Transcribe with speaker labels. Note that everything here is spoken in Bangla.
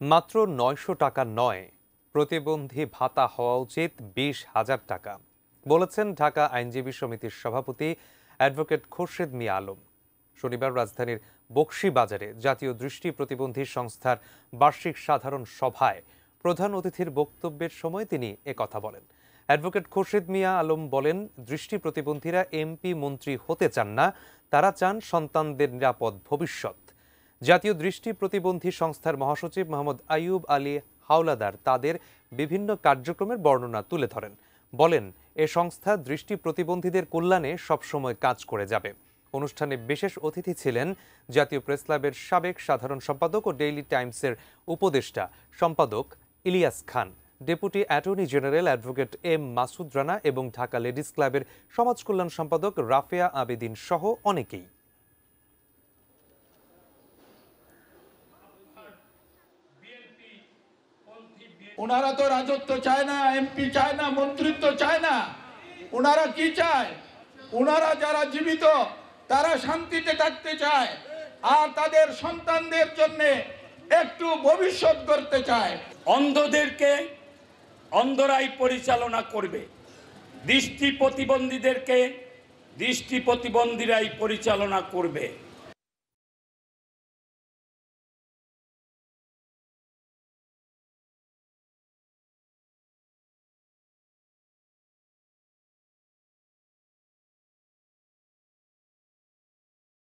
Speaker 1: মাত্র ৯০০ টাকা নয়, প্রতিবন্ধী ভাতা হওয়া উচিত ২০,০০০ টাকা, বলেছেন ঢাকা আইনজীবী সমিতির সভাপতি অ্যাডভোকেট খোরশেদ মিয়া আলম। শনিবার রাজধানীর বকশীবাজারে জাতীয় দৃষ্টি প্রতিবন্ধী সংস্থার বার্ষিক সাধারণ সভায় প্রধান অতিথির বক্তব্যের সময় তিনি একথা বলেন। অ্যাডভোকেট খোরশেদ মিয়া আলম বলেন, দৃষ্টি প্রতিবন্ধীরা এমপি মন্ত্রী হতে চান না, তারা চান সন্তানদের নিরাপদ ভবিষ্যৎ। জাতীয় দৃষ্টি প্রতিবন্ধী সংস্থার মহাসচিব মোহাম্মদ আইয়ুব আলী হাওলাদার তাদের বিভিন্ন কার্যক্রমের বর্ণনা তুলে ধরেন। বলেন, এ সংস্থা দৃষ্টি প্রতিবন্ধীদের কল্যাণে সবসময় কাজ করে যাবে। অনুষ্ঠানে বিশেষ অতিথি ছিলেন জাতীয় প্রেসক্লাবের সাবেক সাধারণ সম্পাদক ও ডেইলি টাইমসের উপদেষ্টা সম্পাদক Ilias Khan, deputy attorney general advocate M Masud Rana এবং ঢাকা লেডিস ক্লাবের সমাজ কল্যাণ সম্পাদক রাফেয়া আবেদিন সহ অনেকেই।
Speaker 2: ওনারা তো রাজত্ব চায় না, এমপি চায় না, মন্ত্রিত্ব চায় না। ওনারা কি চায়? ওনারা যারা জীবিত তারা শান্তিতে থাকতে চায় আর তাদের সন্তানদের জন্য একটু ভবিষ্যৎ করতে চায়।
Speaker 3: অন্ধদেরকে অন্ধরাই পরিচালনা করবে, দৃষ্টি প্রতিবন্ধীদেরকে দৃষ্টি প্রতিবন্ধীরাই পরিচালনা করবে।